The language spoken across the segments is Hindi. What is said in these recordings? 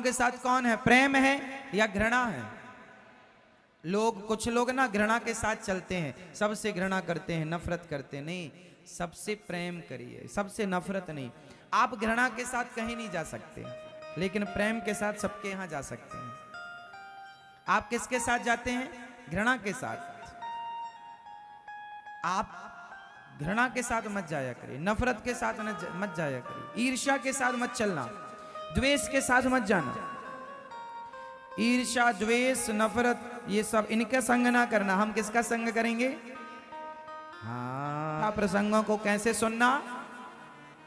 के साथ कौन है? प्रेम है या घृणा है? कुछ लोग ना घृणा के साथ चलते हैं, सबसे घृणा करते हैं, नफरत करते हैं। नहीं, सबसे प्रेम करिए, सबसे नफरत नहीं। आप घृणा के साथ कहीं नहीं जा सकते, लेकिन प्रेम के साथ सबके यहां जा सकते हैं। आप किसके साथ जाते हैं? घृणा के साथ। आप घृणा के साथ मत जाया करिए, नफरत के साथ मत जाया करिए, ईर्ष्या के साथ मत चलना, द्वेष के साथ मत जाना। ईर्ष्या, द्वेष, नफरत, ये सब इनका संग ना करना। हम किसका संग करेंगे? हाँ, प्रसंगों को कैसे सुनना?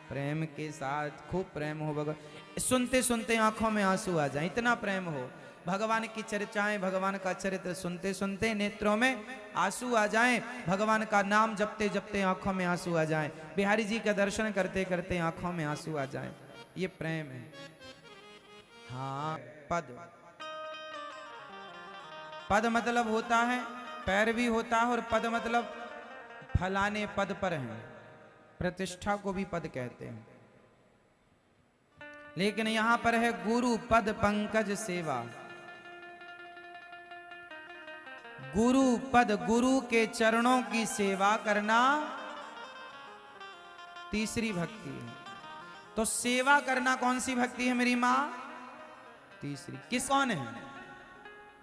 प्रेम के साथ। खूब प्रेम हो भगवान, सुनते सुनते आंखों में आंसू आ जाए, इतना प्रेम हो। भगवान की चर्चाएं, भगवान का चरित्र सुनते सुनते नेत्रों में आंसू आ जाएं, भगवान का नाम जपते जपते आंखों में आंसू आ जाएं, बिहारी जी का दर्शन करते करते आंखों में आंसू आ जाएं। ये प्रेम है। हाँ, पद। पद मतलब होता है पैर भी होता है, और पद मतलब फलाने पद पर हैं, प्रतिष्ठा को भी पद कहते हैं। लेकिन यहां पर है गुरु पद पंकज सेवा। गुरु पद, गुरु के चरणों की सेवा करना तीसरी भक्ति है। तो सेवा करना कौन सी भक्ति है मेरी मां? तीसरी। किस कौन है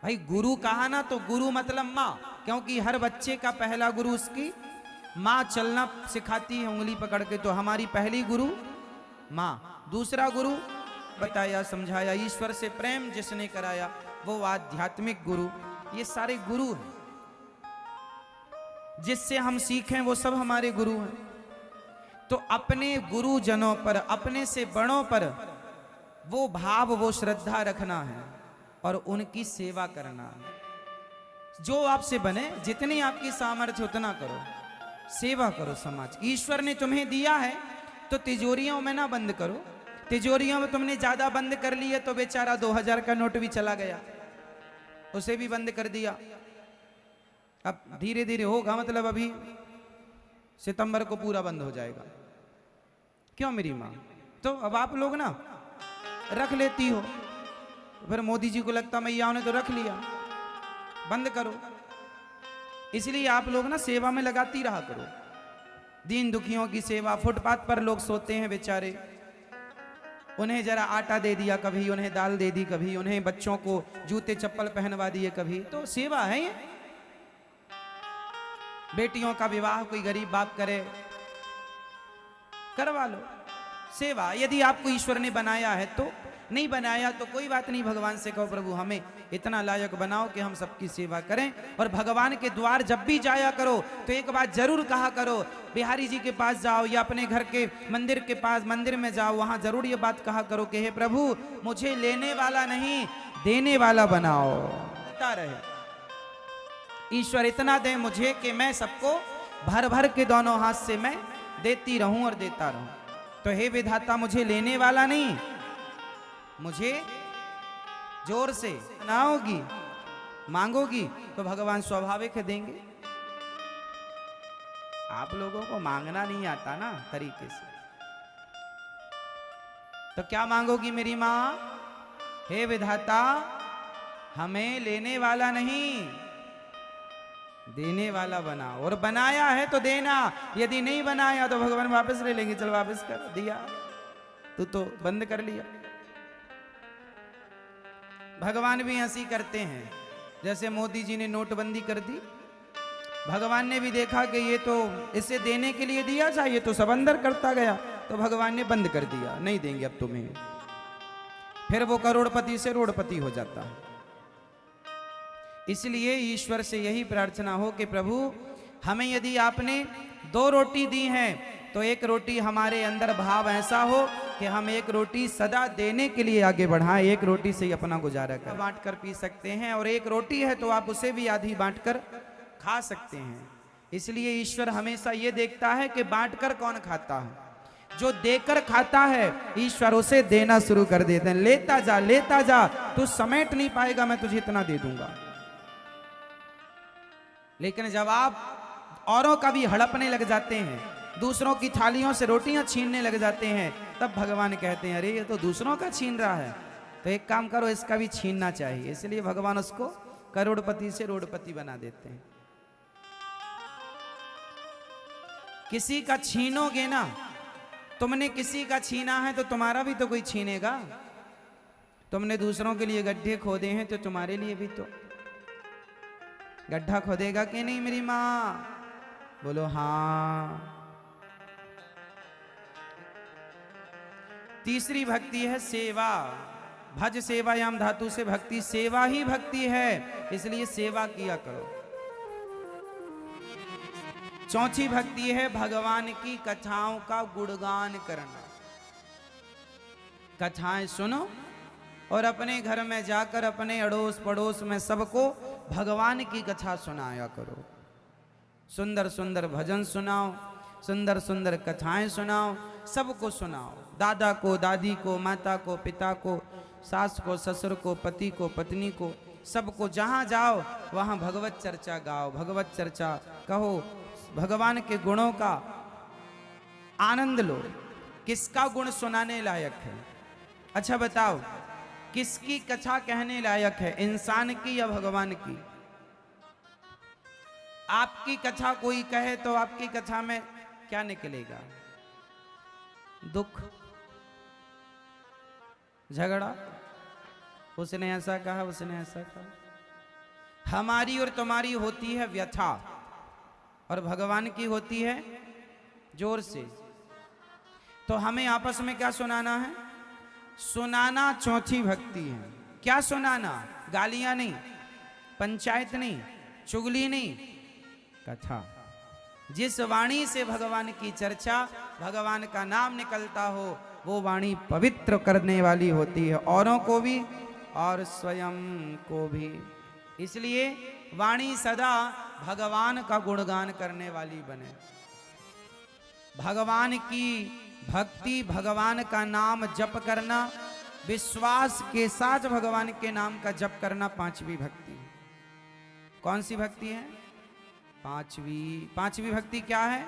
भाई? गुरु कहा ना, तो गुरु मतलब मां, क्योंकि हर बच्चे का पहला गुरु उसकी मां चलना सिखाती है उंगली पकड़ के। तो हमारी पहली गुरु मां। दूसरा गुरु बताया, समझाया, ईश्वर से प्रेम जिसने कराया वो आध्यात्मिक गुरु। ये सारे गुरु हैं, जिससे हम सीखें वो सब हमारे गुरु हैं। तो अपने गुरुजनों पर, अपने से बड़ों पर वो भाव, वो श्रद्धा रखना है और उनकी सेवा करना है। जो आपसे बने, जितनी आपकी सामर्थ्य उतना करो, सेवा करो समाज की। ईश्वर ने तुम्हें दिया है तो तिजोरियों में ना बंद करो। तिजोरियों में तुमने ज्यादा बंद कर लिया तो बेचारा 2000 का नोट भी चला गया, उसे भी बंद कर दिया। अब धीरे धीरे होगा, मतलब अभी सितंबर को पूरा बंद हो जाएगा। क्यों मेरी माँ? तो अब आप लोग ना रख लेती हो, फिर मोदी जी को लगता मैया ने तो रख लिया, बंद करो। इसलिए आप लोग ना सेवा में लगाती रहा करो। दीन दुखियों की सेवा, फुटपाथ पर लोग सोते हैं बेचारे, उन्हें जरा आटा दे दिया कभी, उन्हें दाल दे दी कभी, उन्हें बच्चों को जूते चप्पल पहनवा दिए कभी, तो सेवा है ये। बेटियों का विवाह कोई गरीब बाप करे, करवा लो सेवा। यदि आपको ईश्वर ने बनाया है तो, नहीं बनाया तो कोई बात नहीं, भगवान से कहो प्रभु हमें इतना लायक बनाओ कि हम सबकी सेवा करें। और भगवान के द्वार जब भी जाया करो तो एक बात जरूर कहा करो, बिहारी जी के पास जाओ या अपने घर के मंदिर के पास, मंदिर में जाओ, वहां जरूर ये बात कहा करो कि हे प्रभु मुझे लेने वाला नहीं देने वाला बनाओ। रहे ईश्वर इतना दे मुझे कि मैं सबको भर भर के दोनों हाथ से मैं देती रहूं और देता रहूं। तो हे विधाता मुझे लेने वाला नहीं, मुझे जोर से बनाओगी, मांगोगी तो भगवान स्वाभाविक है देंगे। आप लोगों को मांगना नहीं आता ना तरीके से, तो क्या मांगोगी मेरी मां? हे विधाता हमें लेने वाला नहीं देने वाला बनाओ, और बनाया है तो देना, यदि नहीं बनाया तो भगवान वापस ले लेंगे। चल वापस कर दिया, तू तो बंद कर लिया। भगवान भी ऐसी करते हैं, जैसे मोदी जी ने नोटबंदी कर दी, भगवान ने भी देखा कि ये तो इसे देने के लिए दिया था, ये तो सब अंदर करता गया, तो भगवान ने बंद कर दिया, नहीं देंगे अब तुम्हें। फिर वो करोड़पति से रोड़पति हो जाता है। इसलिए ईश्वर से यही प्रार्थना हो कि प्रभु हमें यदि आपने 2 रोटी दी हैं तो एक रोटी हमारे अंदर भाव ऐसा हो कि हम एक रोटी सदा देने के लिए आगे बढ़ाएं। एक रोटी से ही अपना गुजारा कर बांट कर पी सकते हैं, और एक रोटी है तो आप उसे भी आधी बांट कर खा सकते हैं। इसलिए ईश्वर हमेशा ये देखता है कि बांट कर कौन खाता है। जो देकर खाता है ईश्वर उसे देना शुरू कर देते हैं। लेता जा, तू समेट नहीं पाएगा, मैं तुझे इतना दे दूंगा। लेकिन जब आप औरों का भी हड़पने लग जाते हैं, दूसरों की थालियों से रोटियां छीनने लग जाते हैं, तब भगवान कहते हैं अरे ये तो दूसरों का छीन रहा है, तो एक काम करो, इसका भी छीनना चाहिए, इसलिए भगवान उसको करोड़पति से रोड़पति बना देते हैं। किसी का छीनोगे ना, तुमने किसी का छीना है तो तुम्हारा भी तो कोई छीनेगा। तुमने दूसरों के लिए गड्ढे खोदे हैं तो तुम्हारे लिए भी तो गड्ढा खोदेगा कि नहीं मेरी माँ? बोलो हाँ। तीसरी भक्ति है सेवा। भज सेवायाम धातु से भक्ति, सेवा ही भक्ति है, इसलिए सेवा किया करो। चौथी भक्ति है भगवान की कथाओं का गुणगान करना। कथाएं सुनो और अपने घर में जाकर अपने अड़ोस पड़ोस में सबको भगवान की कथा सुनाया करो। सुंदर सुंदर भजन सुनाओ, सुंदर सुंदर कथाएं सुनाओ, सबको सुनाओ। दादा को, दादी को, माता को, पिता को, सास को, ससुर को, पति को, पत्नी को, सबको जहां जाओ वहां भगवत चर्चा गाओ, भगवत चर्चा कहो, भगवान के गुणों का आनंद लो। किसका गुण सुनाने लायक है? अच्छा बताओ, किसकी कथा कहने लायक है, इंसान की या भगवान की? आपकी कथा कोई कहे तो आपकी कथा में क्या निकलेगा? दुख, झगड़ा, उसने ऐसा कहा, उसने ऐसा कहा। हमारी और तुम्हारी होती है व्यथा और भगवान की होती है जोर से। तो हमें आपस में क्या सुनाना है? सुनाना चौथी भक्ति है। क्या सुनाना? गालियां नहीं, पंचायत नहीं, चुगली नहीं, कथा। जिस वाणी से भगवान की चर्चा, भगवान का नाम निकलता हो, वो वाणी पवित्र करने वाली होती है, औरों को भी और स्वयं को भी। इसलिए वाणी सदा भगवान का गुणगान करने वाली बने। भगवान की भक्ति, भगवान का नाम जप करना, विश्वास के साथ भगवान के नाम का जप करना पांचवी भक्ति। कौन सी भक्ति है? पांचवी भक्ति क्या है?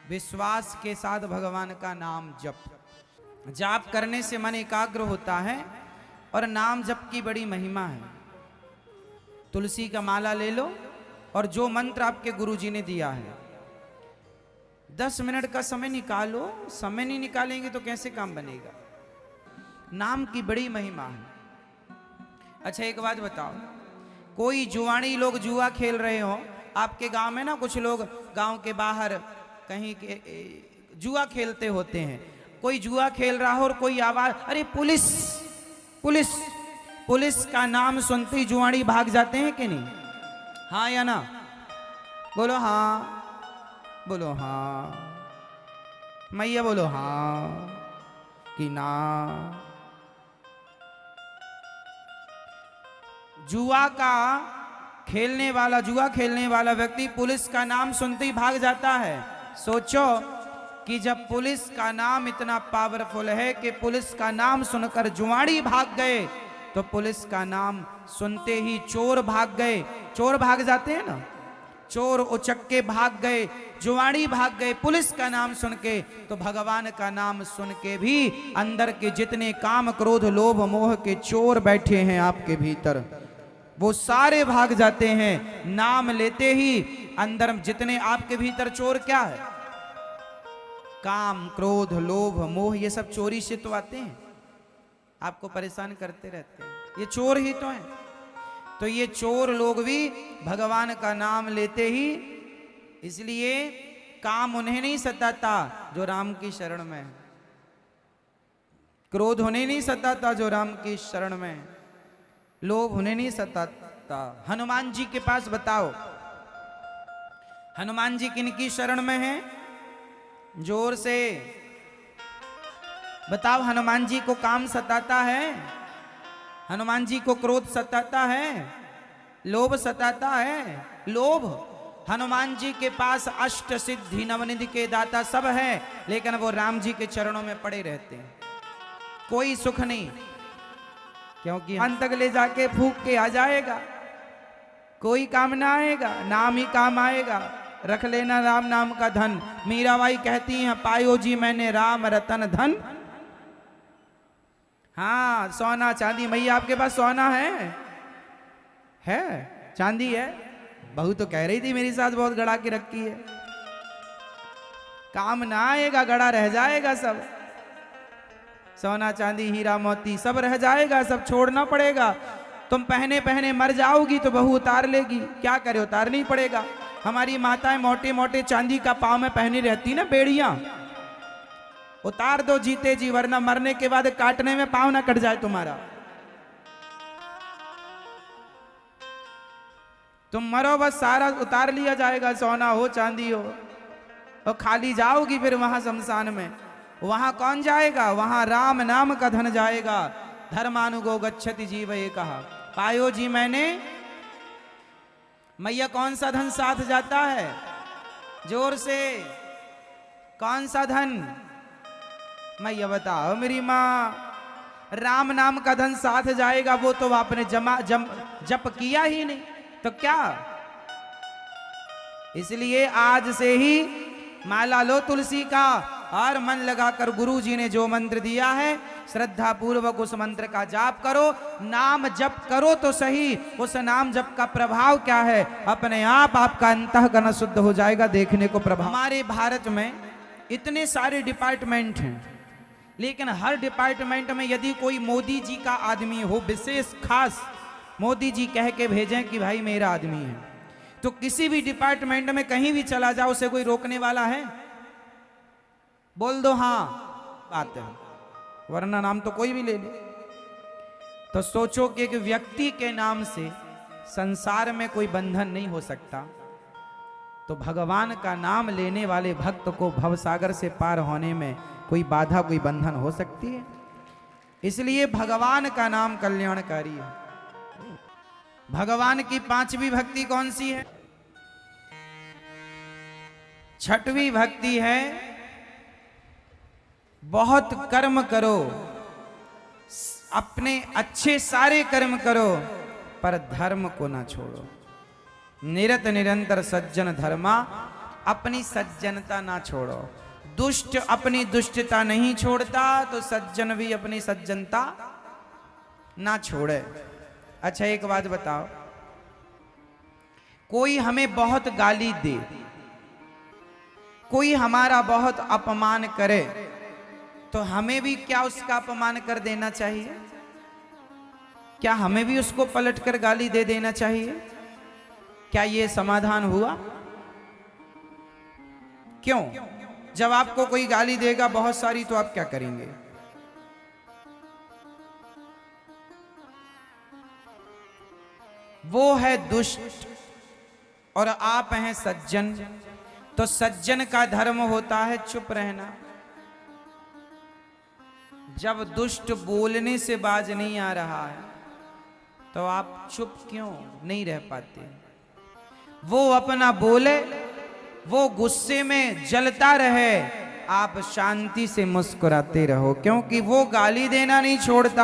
विश्वास के साथ भगवान का नाम जप। जाप करने से मन एकाग्र होता है और नाम जप की बड़ी महिमा है। तुलसी का माला ले लो और जो मंत्र आपके गुरुजी ने दिया है 10 मिनट का समय निकालो। समय नहीं निकालेंगे तो कैसे काम बनेगा? नाम की बड़ी महिमा है। अच्छा एक बात बताओ, कोई जुआनी लोग जुआ खेल रहे हो आपके गांव में ना, कुछ लोग गांव के बाहर कहीं के जुआ खेलते होते हैं। कोई जुआ खेल रहा हो और कोई आवाज, अरे पुलिस पुलिस, पुलिस का नाम सुनते ही जुआनी भाग जाते हैं कि नहीं? हाँ या ना? बोलो हाँ, बोलो हाँ, मैया बोलो हाँ कि ना। जुआ खेलने वाला व्यक्ति पुलिस का नाम सुनते ही भाग जाता है। सोचो कि जब पुलिस का नाम इतना पावरफुल है कि पुलिस का नाम सुनकर जुआड़ी भाग गए, तो पुलिस का नाम सुनते ही चोर भाग गए। चोर भाग जाते हैं ना, चोर उचक्के भाग गए, जुआड़ी भाग गए पुलिस का नाम सुन के। तो भगवान का नाम सुन के भी अंदर के जितने काम, क्रोध, लोभ, मोह के चोर बैठे हैं आपके भीतर, वो सारे भाग जाते हैं। नाम लेते ही अंदर जितने आपके भीतर चोर क्या है? काम, क्रोध, लोभ, मोह, ये सब चोरी से तो आते हैं, आपको परेशान करते रहते हैं। ये चोर ही तो हैं। तो ये चोर लोग भी भगवान का नाम लेते ही, इसलिए काम उन्हें नहीं सताता जो राम की शरण में है, क्रोध उन्हें नहीं सताता जो राम की शरण में है, लोभ उन्हें नहीं सताता। हनुमान जी के पास बताओ, हनुमान जी किनकी शरण में है? जोर से बताओ। हनुमान जी को काम सताता है? हनुमान जी को क्रोध सताता है? लोभ सताता है? लोभ, हनुमान जी के पास अष्ट सिद्धि नवनिधि के दाता सब है, लेकिन वो राम जी के चरणों में पड़े रहते हैं। कोई सुख नहीं, क्योंकि अंत तक ले जाके फूंक के आ जाएगा, कोई काम ना आएगा, नाम ही काम आएगा। रख लेना राम नाम का धन। मीराबाई कहती हैं, पायो जी मैंने राम रतन धन। हाँ, सोना चांदी। मैया आपके पास सोना है चांदी है? बहू तो कह रही थी मेरी साथ बहुत गड़ा के रखी है। काम ना आएगा, गड़ा रह जाएगा सब। सोना चांदी हीरा मोती सब रह जाएगा, सब छोड़ना पड़ेगा। तुम पहने पहने मर जाओगी तो बहू उतार लेगी, क्या करे, उतारना ही पड़ेगा। हमारी माताएं मोटे मोटे चांदी का पांव में पहनी रहती ना बेड़ियां, उतार दो जीते जी, वरना मरने के बाद काटने में पांव ना कट जाए तुम्हारा। तुम मरो बस सारा उतार लिया जाएगा, सोना हो चांदी हो, और खाली जाओगी फिर वहां शमशान में। वहां कौन जाएगा? वहां राम नाम का धन जाएगा। धर्मानुगो गच्छति जीव ये कहा। पायो जी मैंने। मैया कौन सा धन साथ जाता है? जोर से, कौन सा धन? मैया बताओ मेरी माँ। राम नाम का धन साथ जाएगा, वो तो आपने जप किया ही नहीं तो क्या। इसलिए आज से ही माला लो तुलसी का, और मन लगाकर गुरु जी ने जो मंत्र दिया है श्रद्धा पूर्वक उस मंत्र का जाप करो। नाम जप करो तो सही, उस नाम जप का प्रभाव क्या है, अपने आप आपका अंतःकरण शुद्ध हो जाएगा। देखने को प्रभाव। हमारे भारत में इतने सारे डिपार्टमेंट हैं, लेकिन हर डिपार्टमेंट में यदि कोई मोदी जी का आदमी हो, विशेष खास मोदी जी कह के भेजें कि भाई मेरा आदमी है, तो किसी भी डिपार्टमेंट में कहीं भी चला जाओ, उसे कोई रोकने वाला है? बोल दो हाँ, बात है, वरना नाम तो कोई भी ले ले। तो सोचो कि एक व्यक्ति के नाम से संसार में कोई बंधन नहीं हो सकता, तो भगवान का नाम लेने वाले भक्त को भवसागर से पार होने में कोई बाधा, कोई बंधन हो सकती है? इसलिए भगवान का नाम कल्याणकारी है। भगवान की पांचवी भक्ति कौन सी है? छठवीं भक्ति है बहुत कर्म करो, अपने अच्छे सारे कर्म करो, पर धर्म को ना छोड़ो। निरत निरंतर सज्जन धर्मा, अपनी सज्जनता ना छोड़ो। दुष्ट अपनी दुष्टता नहीं छोड़ता, तो सज्जन भी अपनी सज्जनता ना छोड़े। अच्छा एक बात बताओ, कोई हमें बहुत गाली दे, कोई हमारा बहुत अपमान करे, तो हमें भी क्या उसका अपमान कर देना चाहिए? क्या हमें भी उसको पलटकर गाली दे देना चाहिए? क्या ये समाधान हुआ? क्यों? जब आपको कोई गाली देगा बहुत सारी, तो आप क्या करेंगे? वो है दुष्ट और आप हैं सज्जन, तो सज्जन का धर्म होता है चुप रहना। जब दुष्ट बोलने से बाज नहीं आ रहा है, तो आप चुप क्यों नहीं रह पाते? वो अपना बोले, वो गुस्से में जलता रहे, आप शांति से मुस्कुराते रहो, क्योंकि वो गाली देना नहीं छोड़ता।